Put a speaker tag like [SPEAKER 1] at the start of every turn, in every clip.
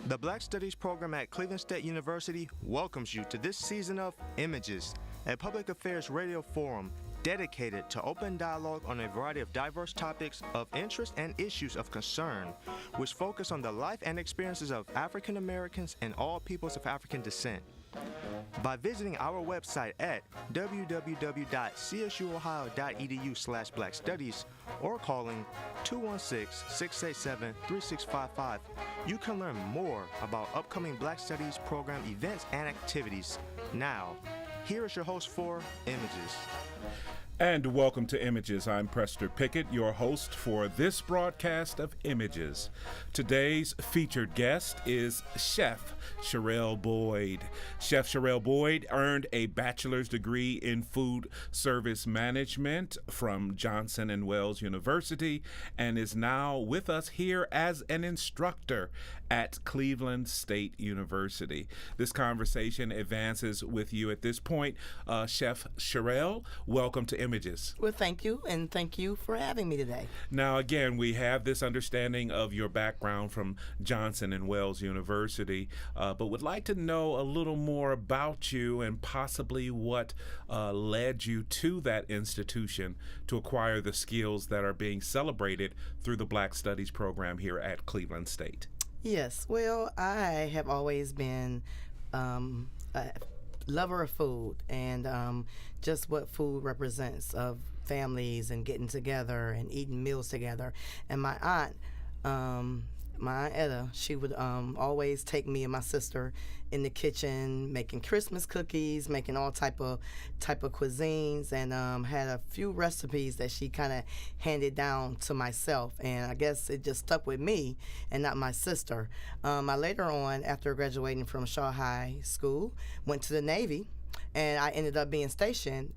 [SPEAKER 1] The Black Studies program at Cleveland State University welcomes you to this season of Images, a public affairs radio forum dedicated to open dialogue on a variety of diverse topics of interest and issues of concern, which focus on the life and experiences of African Americans and all peoples of African descent. By visiting our website at www.csuohio.edu/blackstudies or calling 216-687-3655, you can learn more about upcoming Black Studies program events and activities. Now, here is your host for Images.
[SPEAKER 2] And welcome to Images. I'm Prester Pickett, your host for this broadcast of Images. Today's featured guest is Chef Sherelle Boyd. Chef Sherelle Boyd earned a bachelor's degree in food service management from Johnson & Wales University and is now with us here as an instructor at Cleveland State University. This conversation advances with you at this point. Chef Sherelle, welcome to Images.
[SPEAKER 3] Well, thank you, and thank you for having me today.
[SPEAKER 2] Now, again, we have this understanding of your background from Johnson & Wales University, but would like to know a little more about you and possibly what led you to that institution to acquire the skills that are being celebrated through the Black Studies program here at Cleveland State.
[SPEAKER 3] Yes, well, I have always been a lover of food and just what food represents of families and getting together and eating meals together. And my aunt Etta, she would always take me and my sister in the kitchen making Christmas cookies, making all type of cuisines, and had a few recipes that she kind of handed down to myself, and I guess it just stuck with me and not my sister. I later on, after graduating from Shaw High School, went to the Navy, and I ended up being stationed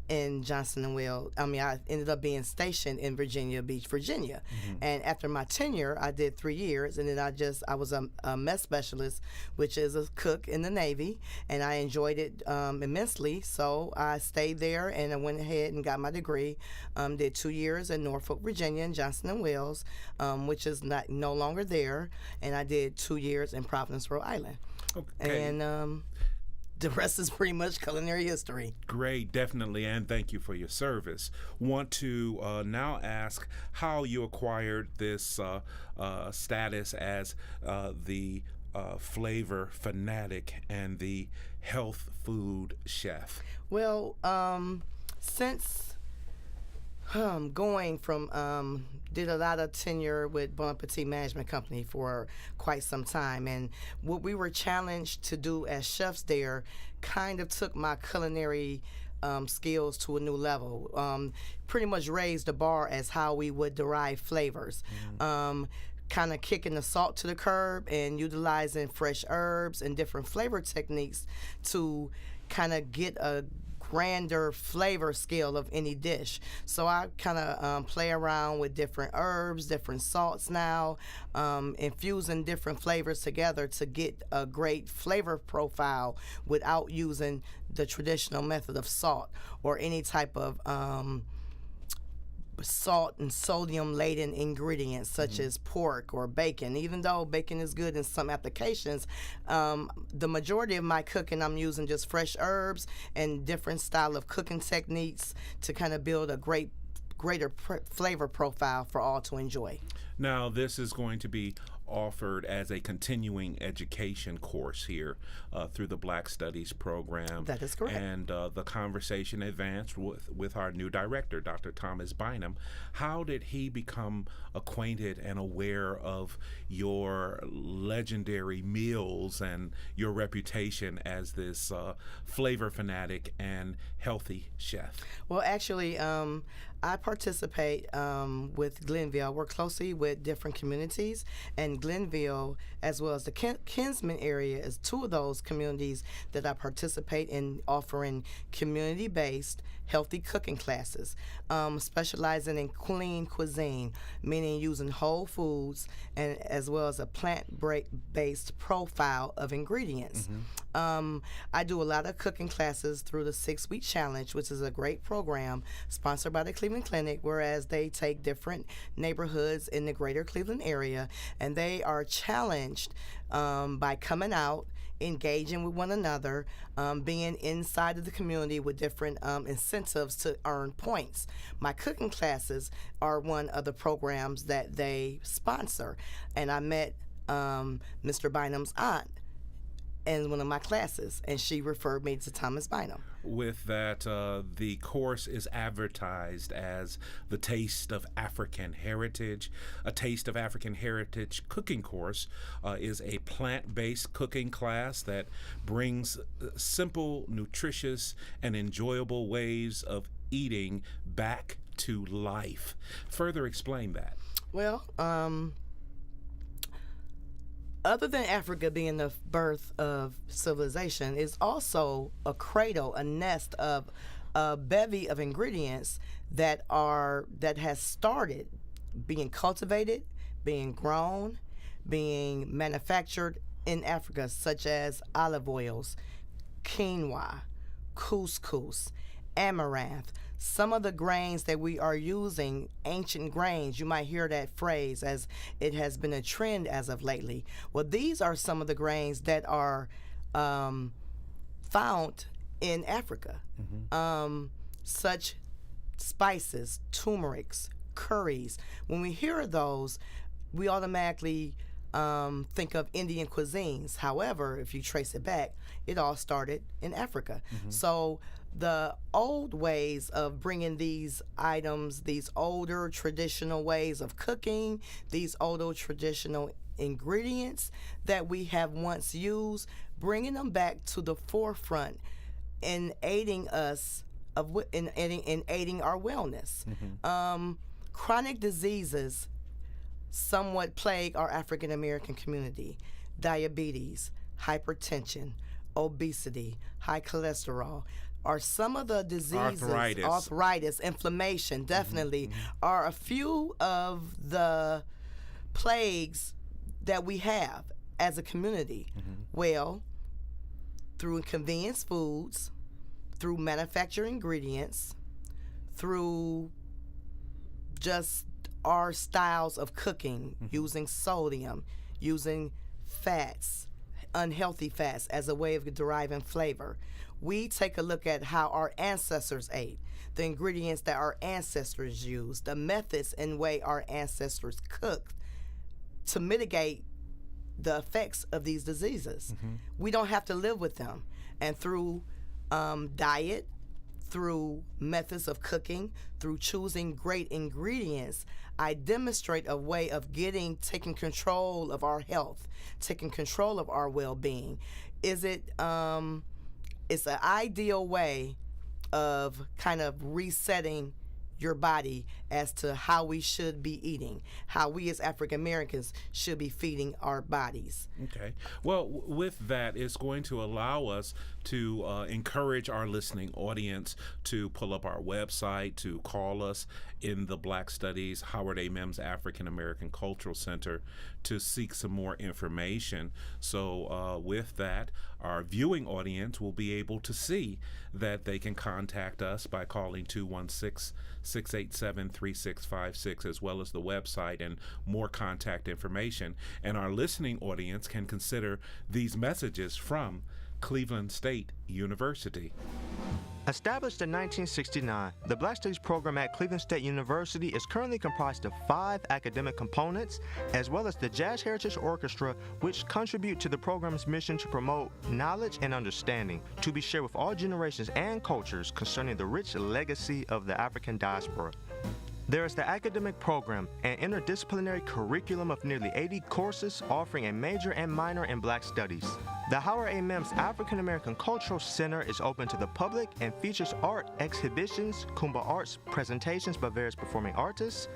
[SPEAKER 3] in Johnson & Wales. I ended up being stationed in Virginia Beach, Virginia. Mm-hmm. And after my tenure, I did 3 years, and then I was a mess specialist, which is a cook in the Navy, and I enjoyed it immensely. So I stayed there, and I went ahead and got my degree. Did 2 years in Norfolk, Virginia, in Johnson & Wales, which is no longer there, and I did 2 years in Providence, Rhode Island. Okay. And the rest is pretty much culinary history.
[SPEAKER 2] Great, definitely, and thank you for your service. Want to now ask how you acquired this status as the flavor fanatic and the health food chef.
[SPEAKER 3] Well, since going from did a lot of tenure with Bon Appetit Management Company for quite some time, and what we were challenged to do as chefs there kind of took my culinary skills to a new level. Pretty much raised the bar as how we would derive flavors. Mm-hmm. Kind of kicking the salt to the curb and utilizing fresh herbs and different flavor techniques to kind of get a grander flavor scale of any dish. So I kind of play around with different herbs, different salts now, infusing different flavors together to get a great flavor profile without using the traditional method of salt or any type of salt and sodium-laden ingredients such as pork or bacon. Even though bacon is good in some applications, the majority of my cooking, I'm using just fresh herbs and different style of cooking techniques to kind of build a greater flavor profile for all to enjoy.
[SPEAKER 2] Now, this is going to be offered as a continuing education course here through the Black Studies program.
[SPEAKER 3] That is correct.
[SPEAKER 2] And the conversation advanced with our new director, Dr. Thomas Bynum. How did he become acquainted and aware of your legendary meals and your reputation as this flavor fanatic and healthy chef?
[SPEAKER 3] Well, actually, I participate with Glenville. I work closely with different communities, and Glenville, as well as the Kinsman area, is two of those communities that I participate in offering community-based healthy cooking classes, specializing in clean cuisine, meaning using whole foods and as well as a plant-based profile of ingredients. I do a lot of cooking classes through the 6-Week Challenge, which is a great program sponsored by the Cleveland Clinic, whereas they take different neighborhoods in the greater Cleveland area, and they are challenged by coming out, engaging with one another, being inside of the community with different incentives to earn points. My cooking classes are one of the programs that they sponsor, and I met Mr. Bynum's aunt in one of my classes, and she referred me to Thomas Bynum.
[SPEAKER 2] With that, the course is advertised as the Taste of African Heritage. A Taste of African Heritage cooking course is a plant-based cooking class that brings simple, nutritious, and enjoyable ways of eating back to life. Further explain that.
[SPEAKER 3] Well, other than Africa being the birth of civilization, is also a cradle, a nest of a bevy of ingredients that has started being cultivated, being grown, being manufactured in Africa, such as olive oils, quinoa, couscous, amaranth. Some of the grains that we are using, ancient grains, you might hear that phrase as it has been a trend as of lately. Well, these are some of the grains that are found in Africa. Such spices, turmerics, curries. When we hear those, we automatically think of Indian cuisines. However, if you trace it back, it all started in Africa. So the old ways of bringing these items, these older traditional ways of cooking, these older traditional ingredients that we have once used, bringing them back to the forefront in aiding us in aiding our wellness. Chronic diseases somewhat plague our African American community: diabetes, hypertension, obesity, high cholesterol are some of the diseases. Arthritis, inflammation, definitely are a few of the plagues that we have as a community. Well, through convenience foods, through manufactured ingredients, through just our styles of cooking, using sodium, using fats, unhealthy fats as a way of deriving flavor. We take a look at how our ancestors ate, the ingredients that our ancestors used, the methods and way our ancestors cooked to mitigate the effects of these diseases. We don't have to live with them. And through diet, through methods of cooking, through choosing great ingredients, I demonstrate a way of taking control of our health, taking control of our well-being. It's an ideal way of kind of resetting your body as to how we should be eating, how we as African Americans should be feeding our bodies.
[SPEAKER 2] Okay. Well, with that, it's going to allow us to encourage our listening audience to pull up our website, to call us in the Black Studies Howard A. Mims African American Cultural Center to seek some more information. So with that, our viewing audience will be able to see that they can contact us by calling 216-687-3656, as well as the website and more contact information. And our listening audience can consider these messages from Cleveland State University.
[SPEAKER 1] Established in 1969, the Black Studies program at Cleveland State University is currently comprised of 5 academic components, as well as the Jazz Heritage Orchestra, which contribute to the program's mission to promote knowledge and understanding to be shared with all generations and cultures concerning the rich legacy of the African diaspora. There is the academic program, an interdisciplinary curriculum of nearly 80 courses offering a major and minor in Black Studies. The Howard A. Mims African American Cultural Center is open to the public and features art exhibitions, Kumba Arts presentations by various performing artists,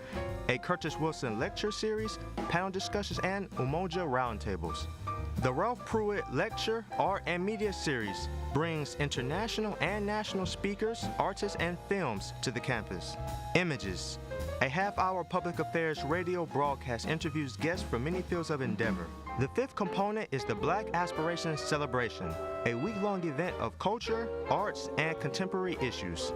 [SPEAKER 1] a Curtis Wilson lecture series, panel discussions, and Umoja roundtables. The Ralph Pruitt Lecture, Art, and Media Series brings international and national speakers, artists, and films to the campus. Images, a half-hour public affairs radio broadcast interviews guests from many fields of endeavor. The fifth component is the Black Aspirations Celebration, a week-long event of culture, arts, and contemporary issues.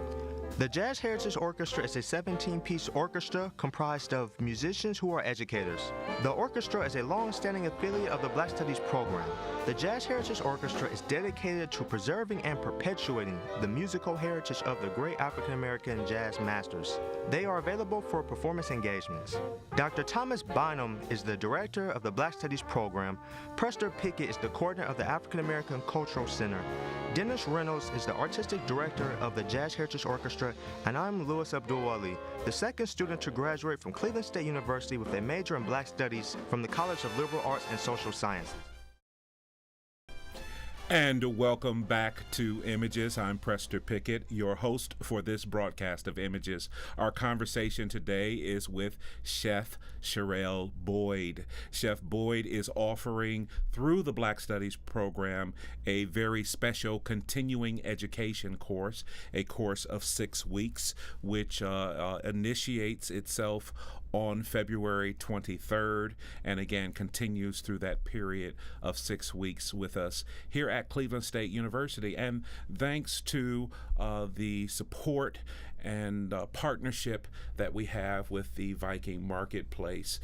[SPEAKER 1] The Jazz Heritage Orchestra is a 17-piece orchestra comprised of musicians who are educators. The orchestra is a long-standing affiliate of the Black Studies program. The Jazz Heritage Orchestra is dedicated to preserving and perpetuating the musical heritage of the great African-American jazz masters. They are available for performance engagements. Dr. Thomas Bynum is the director of the Black Studies program. Prester Pickett is the coordinator of the African-American Cultural Center. Dennis Reynolds is the artistic director of the Jazz Heritage Orchestra, and I'm Louis Abdul-Ali, the second student to graduate from Cleveland State University with a major in Black Studies from the College of Liberal Arts and Social Sciences.
[SPEAKER 2] And welcome back to Images. I'm Prester Pickett, your host for this broadcast of Images. Our conversation today is with Chef Sherelle Boyd. Chef Boyd is offering, through the Black Studies program, a very special continuing education course, a course of 6 weeks, which initiates itself on February 23rd, and again continues through that period of 6 weeks with us here at Cleveland State University. And thanks to the support and partnership that we have with the Viking Marketplace,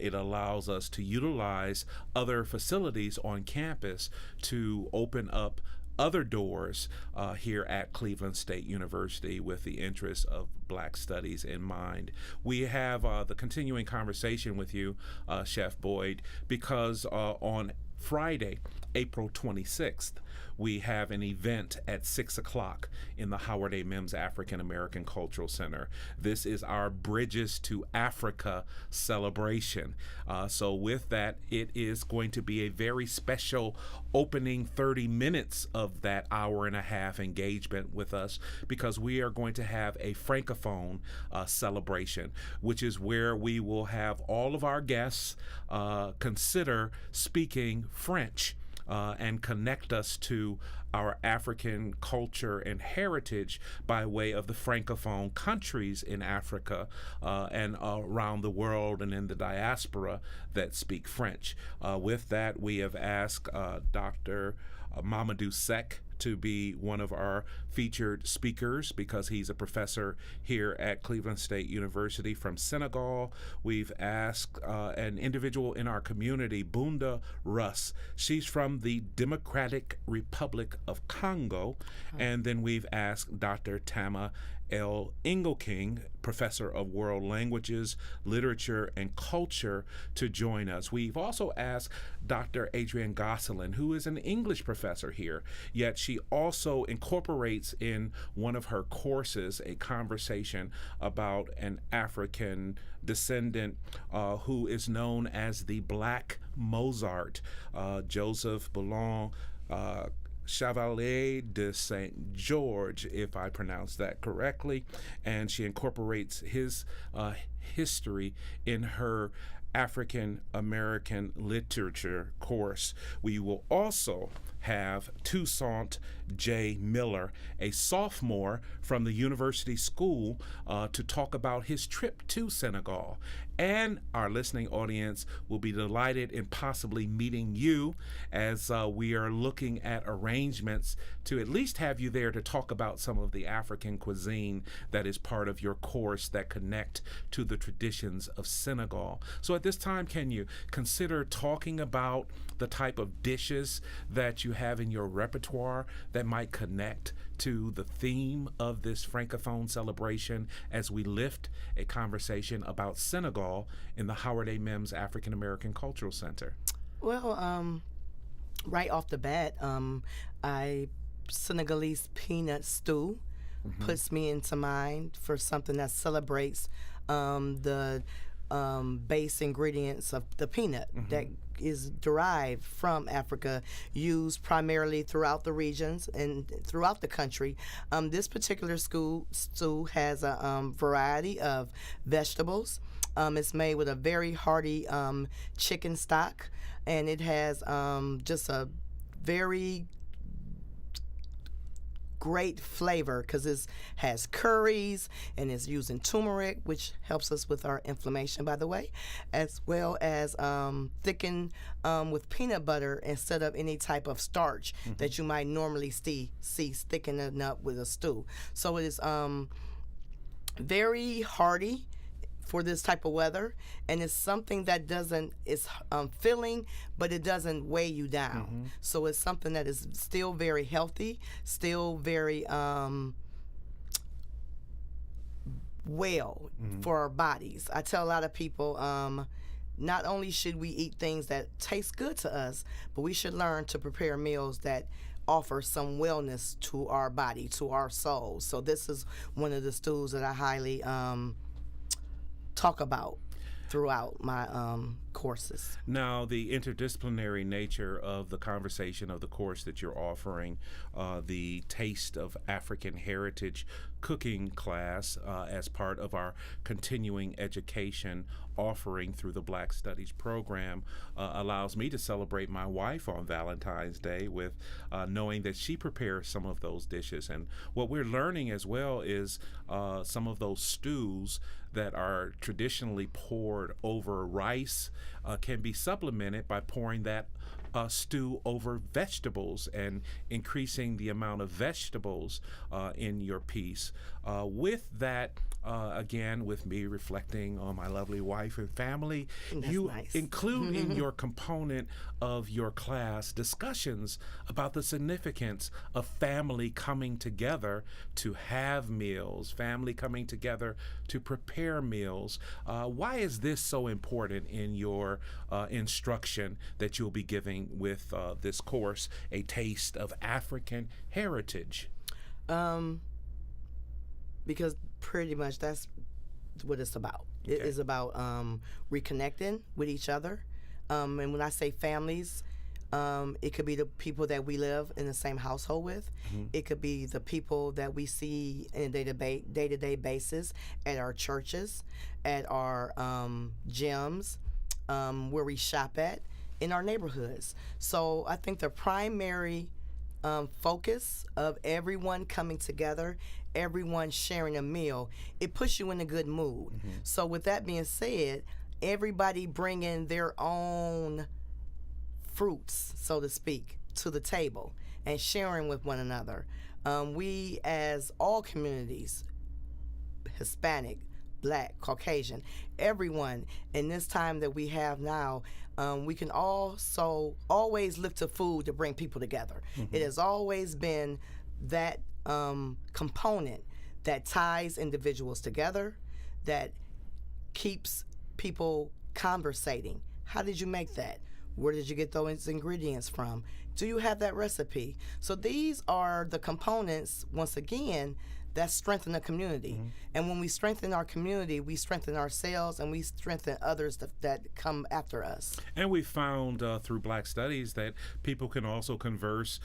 [SPEAKER 2] it allows us to utilize other facilities on campus to open up other doors here at Cleveland State University with the interest of Black Studies in mind. We have the continuing conversation with you, Chef Boyd, because on Friday, April 26th, we have an event at 6 o'clock in the Howard A. Mims African American Cultural Center. This is our Bridges to Africa celebration. So with that, it is going to be a very special opening 30 minutes of that hour and a half engagement with us, because we are going to have a Francophone celebration, which is where we will have all of our guests consider speaking French. And connect us to our African culture and heritage by way of the Francophone countries in Africa and around the world and in the diaspora that speak French. With that, we have asked Dr. Mamadou Seck to be one of our featured speakers, because he's a professor here at Cleveland State University from Senegal. We've asked an individual in our community, Bunda Russ. She's from the Democratic Republic of Congo. And then we've asked Dr. Tama L. Engelking, professor of world languages, literature, and culture, to join us. We've also asked Dr. Adrienne Gosselin, who is an English professor here, yet she also incorporates in one of her courses a conversation about an African descendant who is known as the Black Mozart, Joseph Boulon Chevalier de Saint George, if I pronounce that correctly, and she incorporates his history in her African American literature course. We will also have Toussaint J. Miller, a sophomore from the University School, to talk about his trip to Senegal. And our listening audience will be delighted in possibly meeting you, as we are looking at arrangements to at least have you there to talk about some of the African cuisine that is part of your course that connect to the traditions of Senegal. So at this time, can you consider talking about the type of dishes that you have in your repertoire that might connect to the theme of this Francophone celebration as we lift a conversation about Senegal in the Howard A. Mims African American Cultural Center?
[SPEAKER 3] Well, right off the bat, Senegalese peanut stew puts me into mind for something that celebrates the base ingredients of the peanut that is derived from Africa, used primarily throughout the regions and throughout the country. This particular stew has a variety of vegetables, It's made with a very hearty chicken stock, and it has just a very great flavor because it has curries and it's using turmeric, which helps us with our inflammation, by the way, as well as thickened with peanut butter instead of any type of starch that you might normally see thickening up with a stew. So it is very hearty for this type of weather, and it's something that it's filling, but it doesn't weigh you down. So it's something that is still very healthy, still very well for our bodies. I tell a lot of people, not only should we eat things that taste good to us, but we should learn to prepare meals that offer some wellness to our body, to our soul. So this is one of the stews that I highly talk about throughout my courses.
[SPEAKER 2] Now, the interdisciplinary nature of the conversation of the course that you're offering, the Taste of African Heritage cooking class as part of our continuing education offering through the Black Studies program, allows me to celebrate my wife on Valentine's Day with knowing that she prepares some of those dishes. And what we're learning as well is some of those stews that are traditionally poured over rice can be supplemented by pouring that stew over vegetables and increasing the amount of vegetables in your piece. With that, again, with me reflecting on my lovely wife and family, you include in your component of your class discussions about the significance of family coming together to have meals, family coming together to prepare meals. Why is this so important in your instruction that you'll be giving with this course, A Taste of African Heritage?
[SPEAKER 3] Because pretty much that's what it's about. Okay. It is about reconnecting with each other. And when I say families, it could be the people that we live in the same household with. It could be the people that we see in a day-to-day basis at our churches, at our gyms, where we shop at, in our neighborhoods. So I think the primary focus of everyone coming together, everyone sharing a meal, it puts you in a good mood. So with that being said, everybody bringing their own fruits, so to speak, to the table and sharing with one another. We, as all communities, Hispanic, Black, Caucasian, everyone in this time that we have now, we can also always look to food to bring people together. It has always been that component that ties individuals together, that keeps people conversating. How did you make that? Where did you get those ingredients from? Do you have that recipe? So these are the components, once again, that strengthen the community. And when we strengthen our community, we strengthen ourselves and we strengthen others that come after us.
[SPEAKER 2] And we found through Black Studies that people can also converse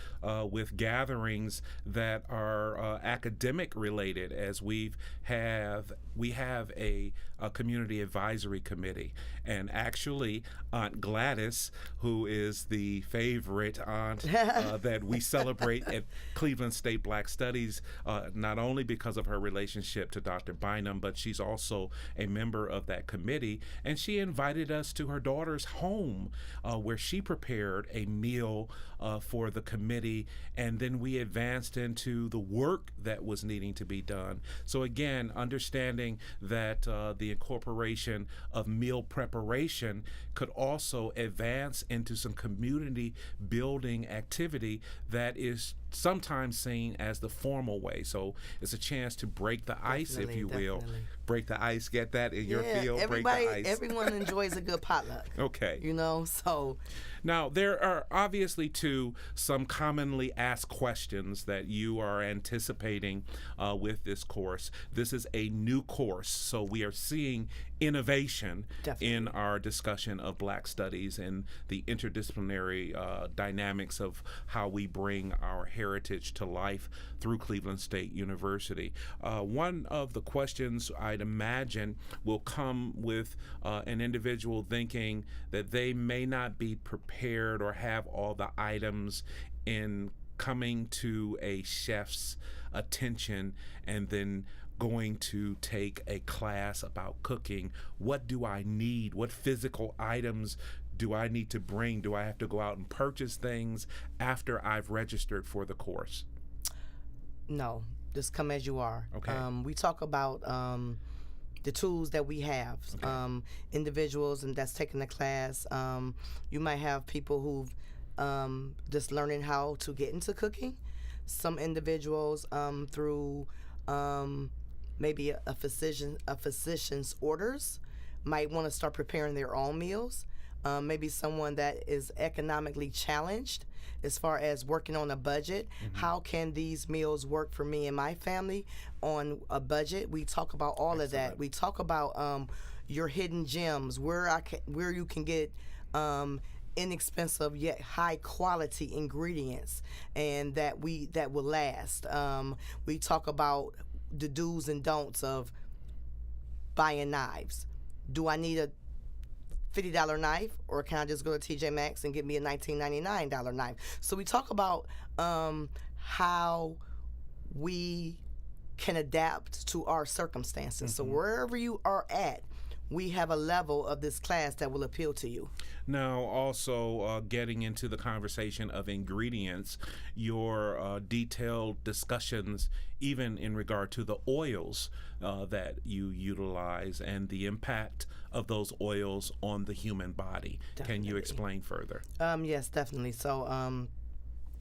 [SPEAKER 2] with gatherings that are academic related, as we have a community advisory committee. And actually, Aunt Gladys, who is the favorite aunt that we celebrate at Cleveland State Black Studies, not only because of her relationship to Dr. Bynum, but she's also a member of that committee. And she invited us to her daughter's home where she prepared a meal for the committee. And then we advanced into the work that was needing to be done. So again, understanding that the incorporation of meal preparation could also advance into some community building activity that is sometimes seen as the formal way. So it's a chance to break the ice, if you will. Break the ice, get that in your field, break the ice.
[SPEAKER 3] Everyone enjoys a good potluck.
[SPEAKER 2] Okay.
[SPEAKER 3] You know, so.
[SPEAKER 2] Now, there are obviously, too, some commonly asked questions that you are anticipating with this course. This is a new course, so we are seeing innovation in our discussion of Black Studies and the interdisciplinary dynamics of how we bring our heritage to life through Cleveland State University. One of the questions I might imagine, will come with an individual thinking that they may not be prepared or have all the items in coming to a chef's attention and then going to take a class about cooking. What do I need? What physical items do I need to bring? Do I have to go out and purchase things after I've registered for the course?
[SPEAKER 3] No, just come as you are.
[SPEAKER 2] Okay.
[SPEAKER 3] We talk about the tools that we have.
[SPEAKER 2] Okay.
[SPEAKER 3] Individuals and that's taking the class. You might have people who've just learning how to get into cooking. Some individuals through maybe a physician's orders might want to start preparing their own meals. Maybe someone that is economically challenged as far as working on a budget. Mm-hmm. How can these meals work for me and my family on a budget? We talk about all of that. We talk about your hidden gems, where you can get inexpensive yet high quality ingredients, and that will last. We talk about the do's and don'ts of buying knives. Do I need a $50 knife, or can I just go to TJ Maxx and get me a $19.99 knife? So we talk about how we can adapt to our circumstances. Mm-hmm. So wherever you are at, we have a level of this class that will appeal to you.
[SPEAKER 2] Now, also getting into the conversation of ingredients, your detailed discussions, even in regard to the oils that you utilize and the impact of those oils on the human body. Definitely. Can you explain further?
[SPEAKER 3] Yes, definitely. So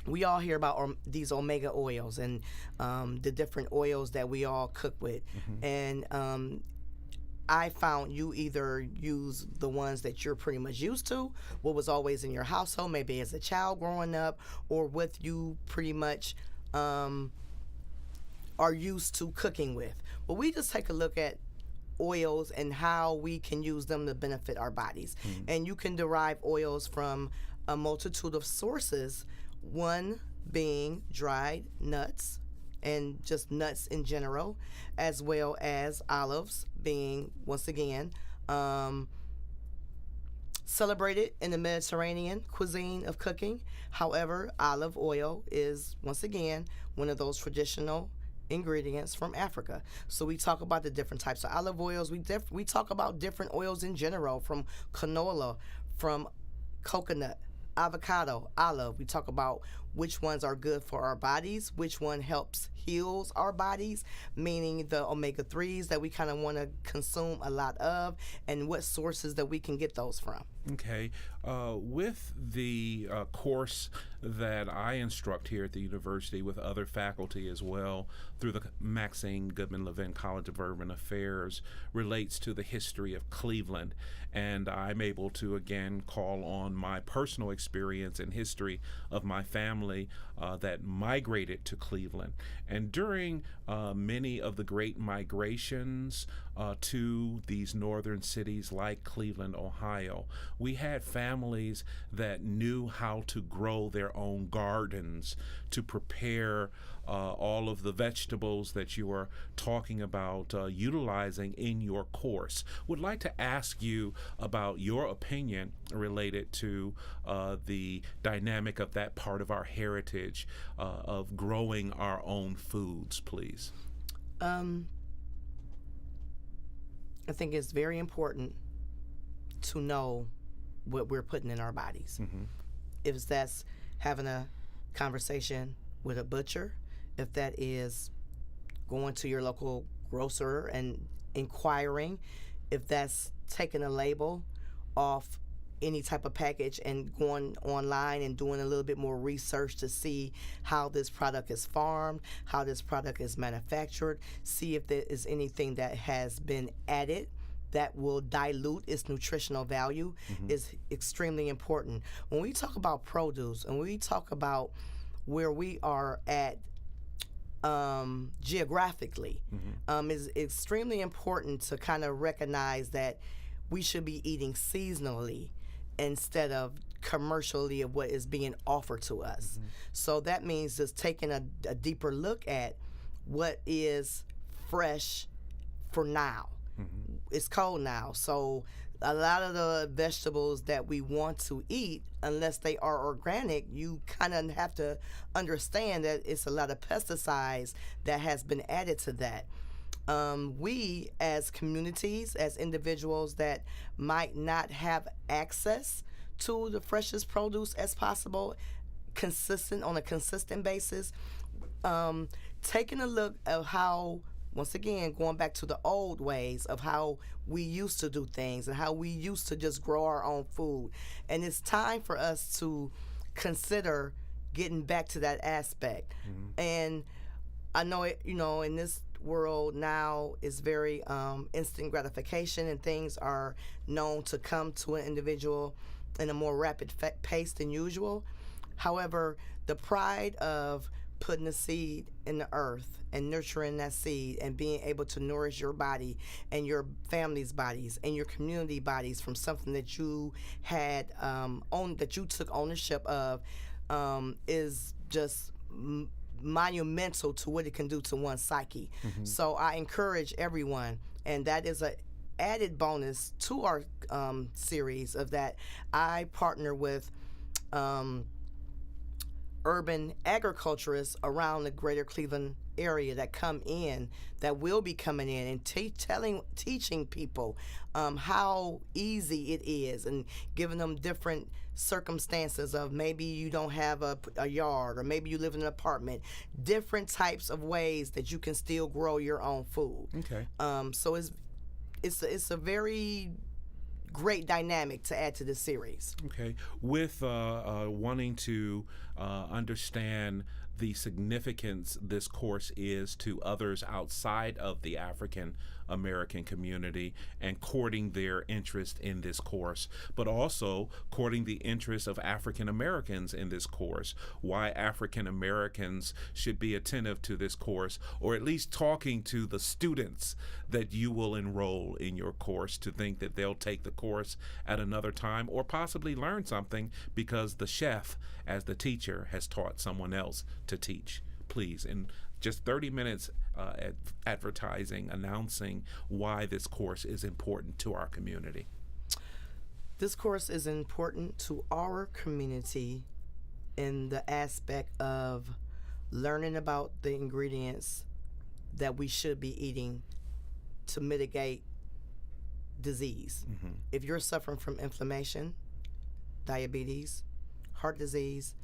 [SPEAKER 3] we all hear about these omega oils and the different oils that we all cook with. Mm-hmm. And I found you either use the ones that you're pretty much used to, what was always in your household, maybe as a child growing up, or what you pretty much are used to cooking with. Well, we just take a look at oils and how we can use them to benefit our bodies. Mm-hmm. And you can derive oils from a multitude of sources, one being dried nuts, and just nuts in general, as well as olives being, once again, celebrated in the Mediterranean cuisine of cooking. However, olive oil is, once again, one of those traditional ingredients from Africa. So we talk about the different types of olive oils. We talk about different oils in general, from canola, from coconut, avocado, olive. We talk about which ones are good for our bodies, which one helps heals our bodies, meaning the omega-3s that we kind of want to consume a lot of, and what sources that we can get those from.
[SPEAKER 2] Okay. With the course that I instruct here at the university with other faculty as well through the Maxine Goodman Levin College of Urban Affairs relates to the history of Cleveland. And I'm able to, again, call on my personal experience and history of my family that migrated to Cleveland. And during many of the great migrations to these northern cities like Cleveland, Ohio, we had families that knew how to grow their own gardens to prepare all of the vegetables that you are talking about utilizing in your course. Would like to ask you about your opinion related to the dynamic of that part of our heritage of growing our own foods, please.
[SPEAKER 3] I think it's very important to know what we're putting in our bodies. Mm-hmm. If that's having a conversation with a butcher, if that is going to your local grocer and inquiring, if that's taking a label off any type of package and going online and doing a little bit more research to see how this product is farmed, how this product is manufactured, see if there is anything that has been added that will dilute its nutritional value, mm-hmm. is extremely important. When we talk about produce and we talk about where we are at geographically, mm-hmm. Is extremely important to kind of recognize that we should be eating seasonally instead of commercially of what is being offered to us. Mm-hmm. So that means just taking a deeper look at what is fresh for now. It's cold now, so a lot of the vegetables that we want to eat, unless they are organic, you kind of have to understand that it's a lot of pesticides that has been added to that. We as communities, as individuals that might not have access to the freshest produce as possible, on a consistent basis, taking a look at how, once again, going back to the old ways of how we used to do things and how we used to just grow our own food. And it's time for us to consider getting back to that aspect. And I know it, in this world now is very instant gratification, and things are known to come to an individual in a more rapid pace than usual. However, the pride of putting a seed in the earth and nurturing that seed and being able to nourish your body and your family's bodies and your community bodies from something that you had that you took ownership of is just monumental to what it can do to one's psyche. So I encourage everyone, and that is a added bonus to our series of that. I partner with urban agriculturists around the greater Cleveland area that will be coming in and teaching people how easy it is, and giving them different circumstances of maybe you don't have a yard, or maybe you live in an apartment, different types of ways that you can still grow your own food.
[SPEAKER 2] Okay.
[SPEAKER 3] So it's a very great dynamic to add to this series.
[SPEAKER 2] Okay. With wanting to understand the significance this course is to others outside of the African American community, and courting their interest in this course, but also courting the interest of African Americans in this course, why African Americans should be attentive to this course, or at least talking to the students that you will enroll in your course to think that they'll take the course at another time, or possibly learn something because the chef, as the teacher, has taught someone else to teach. Please, in just 30 minutes advertising, announcing why this course is important to our community.
[SPEAKER 3] This course is important to our community in the aspect of learning about the ingredients that we should be eating to mitigate disease. If you're suffering from inflammation, diabetes, heart disease,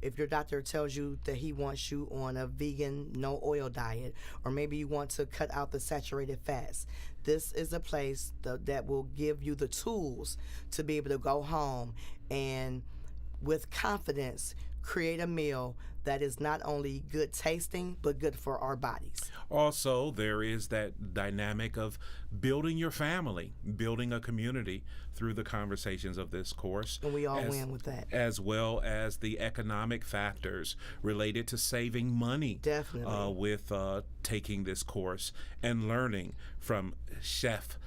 [SPEAKER 3] if your doctor tells you that he wants you on a vegan, no oil diet, or maybe you want to cut out the saturated fats, this is a place that will give you the tools to be able to go home and, with confidence, create a meal that is not only good tasting, but good for our bodies.
[SPEAKER 2] Also, there is that dynamic of building your family, building a community through the conversations of this course.
[SPEAKER 3] And we all win with that.
[SPEAKER 2] As well as the economic factors related to saving money.
[SPEAKER 3] Definitely.
[SPEAKER 2] With taking this course and learning from Chef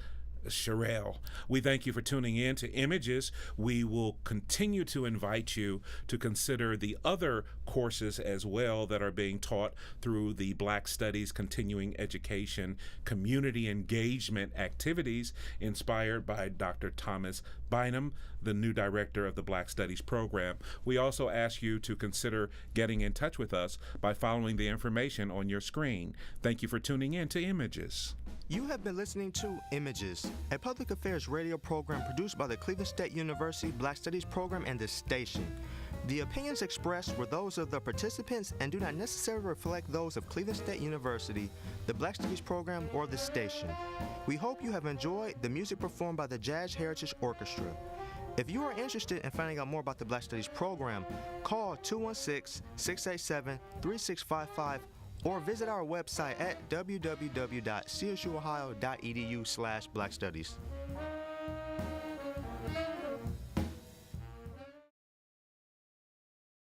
[SPEAKER 2] Sherelle. We thank you for tuning in to Images. We will continue to invite you to consider the other courses as well that are being taught through the Black Studies Continuing Education Community Engagement activities inspired by Dr. Thomas Bynum, the new director of the Black Studies program. We also ask you to consider getting in touch with us by following the information on your screen. Thank you for tuning in to Images.
[SPEAKER 1] You have been listening to Images, a public affairs radio program produced by the Cleveland State University Black Studies program and this station. The opinions expressed were those of the participants and do not necessarily reflect those of Cleveland State University, the Black Studies program, or the station. We hope you have enjoyed the music performed by the Jazz Heritage Orchestra. If you are interested in finding out more about the Black Studies program, call 216-687-3655 or visit our website at www.csuohio.edu/blackstudies.